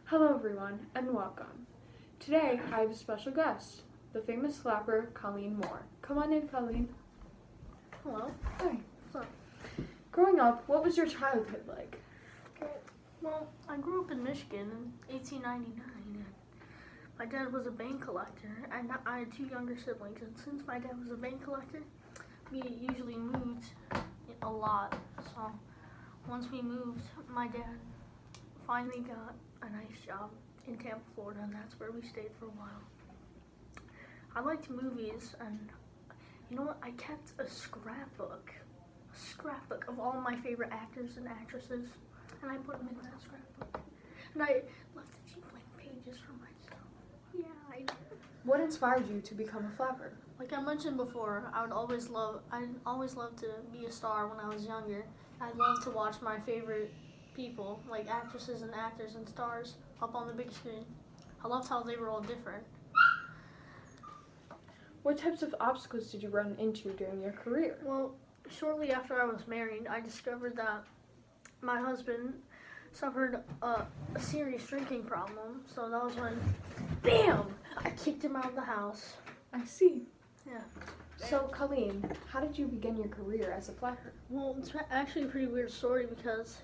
Hello everyone, and welcome. Today I have a special guest, the famous flapper Colleen Moore. Come on in, Colleen. Hello. Hi. So, Growing up, what was your childhood like? well, I grew up in Michigan in 1899. And my dad was a bank collector, and I had two younger siblings. And since my dad was a bank collector, we usually moved a lot. So once we moved, my dad finally got a nice job in Tampa, Florida, and that's where we stayed for a while. I liked movies, and you know what? I kept a scrapbook of all my favorite actors and actresses, and I put them in that scrapbook. And I left a few blank pages for myself. Yeah, I did. What inspired you to become a flapper? Like I mentioned before, I'd always love to be a star when I was younger. I'd love to watch my favorite people, like actresses and actors and stars, up on the big screen. I loved how they were all different. What types of obstacles did you run into during your career? Well, shortly after I was married, I discovered that my husband suffered a serious drinking problem. So that was when, BAM! I kicked him out of the house. I see. Yeah. So, Colleen, how did you begin your career as a flapper? Well, it's actually a pretty weird story because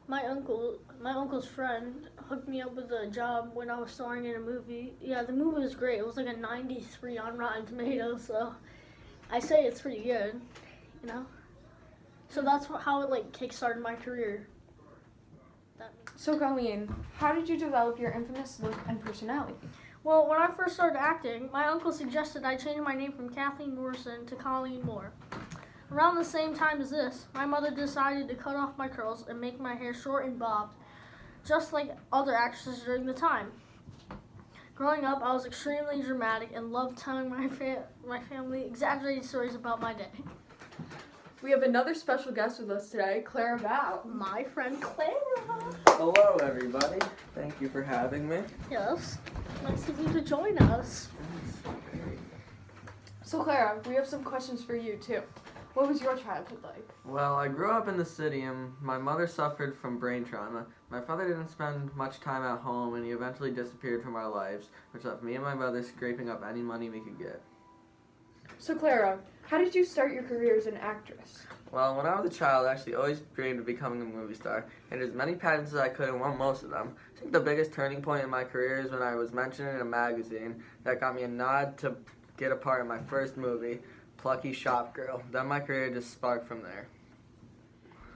my uncle's friend hooked me up with a job when I was starring in a movie. Yeah, the movie was great. It was like a 93 on Rotten Tomatoes, so I say it's pretty good, you know? So that's how it kick-started my career. So, Colleen, how did you develop your infamous look and personality? Well, when I first started acting, my uncle suggested I change my name from Kathleen Morrison to Colleen Moore. Around the same time as this, my mother decided to cut off my curls and make my hair short and bobbed, just like other actresses during the time. Growing up, I was extremely dramatic and loved telling my family exaggerated stories about my day. We have another special guest with us today, Clara Bao. My friend Clara. Hello, everybody. Thank you for having me. Yes, nice of you to join us. So, Clara, we have some questions for you, too. What was your childhood like? Well, I grew up in the city, and my mother suffered from brain trauma. My father didn't spend much time at home, and he eventually disappeared from our lives, which left me and my brother scraping up any money we could get. So, Clara, how did you start your career as an actress? Well, when I was a child, I actually always dreamed of becoming a movie star, and did as many pageants as I could and won most of them. I think the biggest turning point in my career is when I was mentioned in a magazine that got me a nod to get a part in my first movie, Plucky Shop Girl. Then my career just sparked from there.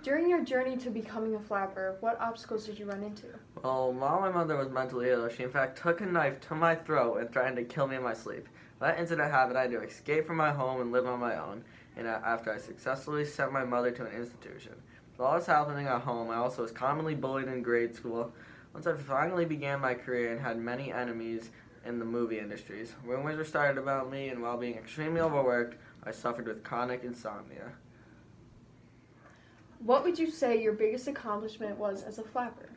During your journey to becoming a flapper, what obstacles did you run into? Well, while my mother was mentally ill, she in fact took a knife to my throat and threatened to kill me in my sleep. When that incident happened, I had to escape from my home and live on my own, and after I successfully sent my mother to an institution. With all this happening at home, I also was commonly bullied in grade school. Once I finally began my career and had many enemies in the movie industries, rumors were started about me, and while being extremely overworked, I suffered with chronic insomnia. What would you say your biggest accomplishment was as a flapper?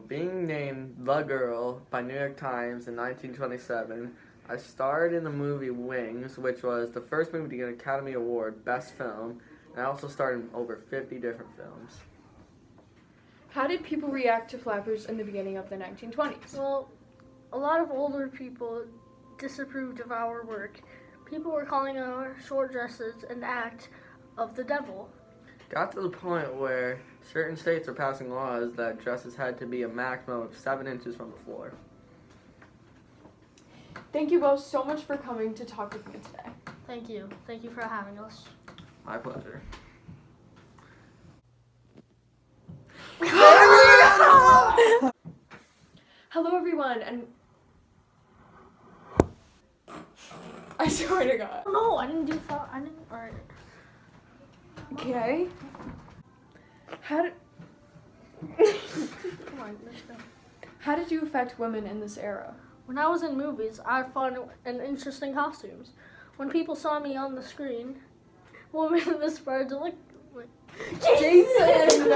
Being named The Girl by New York Times in 1927, I starred in the movie Wings, which was the first movie to get an Academy Award, Best Film, and I also starred in over 50 different films. How did people react to flappers in the beginning of the 1920s? Well, a lot of older people disapproved of our work. People were calling our short dresses an act of the devil. Got to the point where certain states are passing laws that dresses had to be a maximum of 7 inches from the floor. Thank you both so much for coming to talk with me today. Thank you. Thank you for having us. My pleasure. Hello everyone, and I swear to God. No, I didn't do that. Alright. Okay. How did Come on, let's go. How did you affect women in this era? When I was in movies, I had fun and interesting costumes. When people saw me on the screen, women whispered to look like Jason!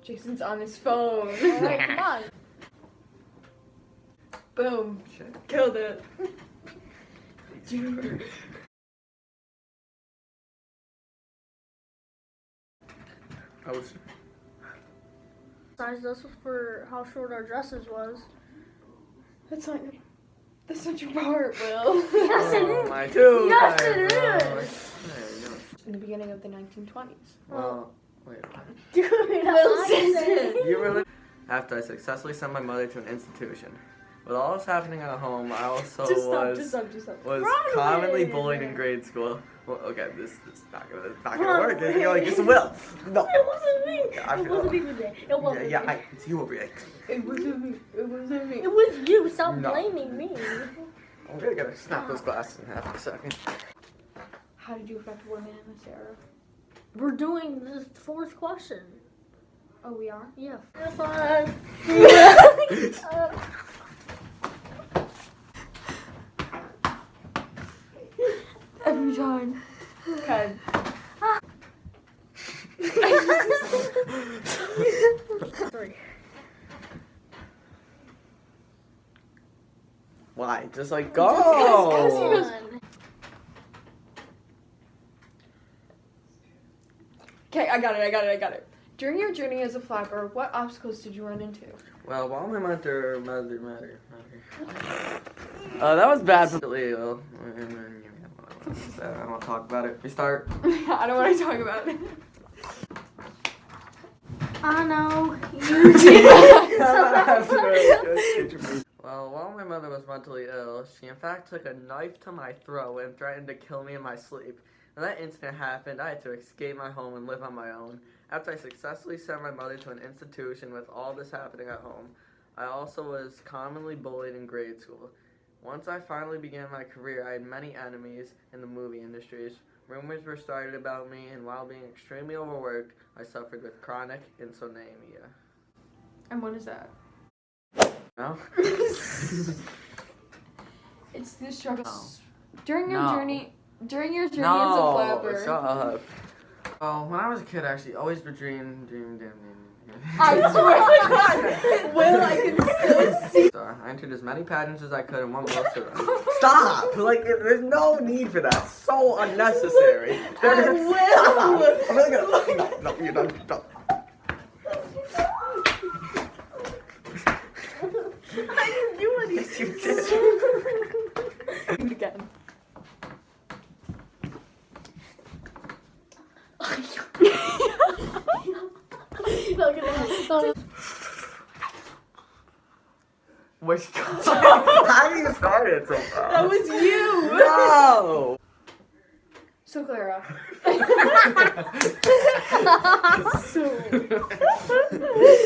Jason's on his phone. Alright, come on. Boom. Shit. Killed it. I was Sized us for how short our dresses was. That's not your part, Will. Yes, it is. My too. Yes, it is. There you go. In the beginning of the 1920s. Well, wait. Dude, Will says it. You really? After I successfully sent my mother to an institution. With all this happening at home, I also Just was stop. commonly bullied in grade school. Well, okay, this is not gonna work. You're like, it's Will. No. It wasn't me. Yeah, I It feel wasn't even me. It wasn't Yeah, me. it's you over here. It wasn't me. It was you. Stop No. blaming me. I'm really gonna snap those glasses in half in a second. How did you affect women in this era? We're doing the fourth question. Oh, we are? Yeah. Every time. Okay. Three. Why? Just like Because go. you guys- Okay, I got it. During your journey as a flapper, what obstacles did you run into? Well, while my mother. That was bad for Leo. I don't want to talk about it. We start. I don't want to talk about it. I know. Well, while my mother was mentally ill, she in fact took a knife to my throat and threatened to kill me in my sleep. When that incident happened, I had to escape my home and live on my own. After I successfully sent my mother to an institution with all this happening at home, I also was commonly bullied in grade school. Once I finally began my career, I had many enemies in the movie industries. Rumors were started about me, and while being extremely overworked, I suffered with chronic insomnia. And what is that? No? It's the struggle. No. During your No. journey as a No, flapper. shut up. Well, when I was a kid, I actually always dreamed. I swear to God, Will, I can still see. I entered as many pageants as I could and won most of them. Stop! Like, there's no need for that. So unnecessary. Will. Stop! I'm really gonna. No, you're done. Stop. I didn't do anything. Yes, you did. Do it again. Which how do you start it so far? That was you. No! So Clara.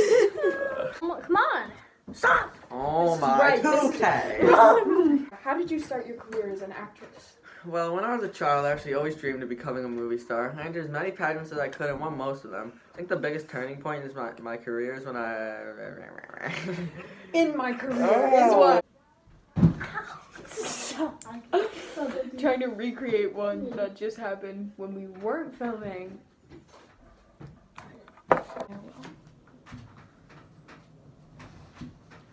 Come on. Stop. Oh This is my, right, this is- 2K. How did you start your career as an actress? Well, when I was a child, I actually always dreamed of becoming a movie star. I entered as many pageants as I could and won most of them. I think the biggest turning point is my career is when I... In my career Oh. is what? Trying to recreate one that just happened when we weren't filming.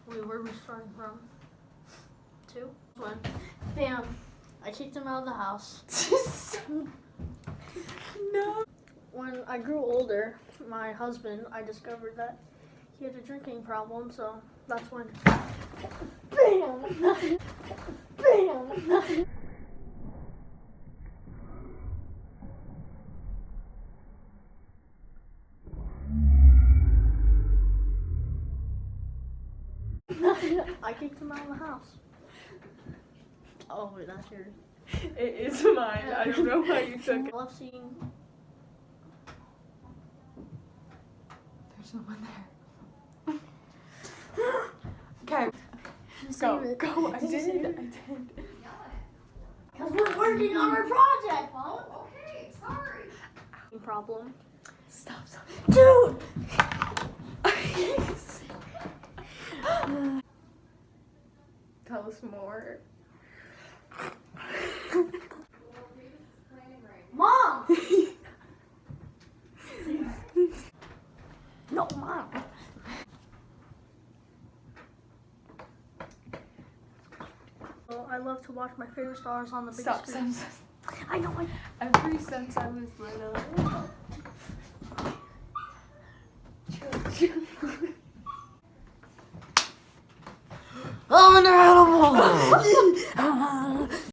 Wait, where are we starting from? 2? 1. Bam. I kicked him out of the house. No. When I grew older, my husband, I discovered that he had a drinking problem, so that's when. Bam! Bam! I kicked him out of the house. Oh, wait, that's yours. It is mine. I don't know why you took it. I love seeing. There's no one there. Okay. Go. I did. Because we're working on our project, Mom. Okay, sorry. Problem. Stop. Dude! Tell us more. Mom! No, Mom. Well, I love to watch my favorite stars on the big Stop. screen. I know. Ever since I was little. I'm an animal!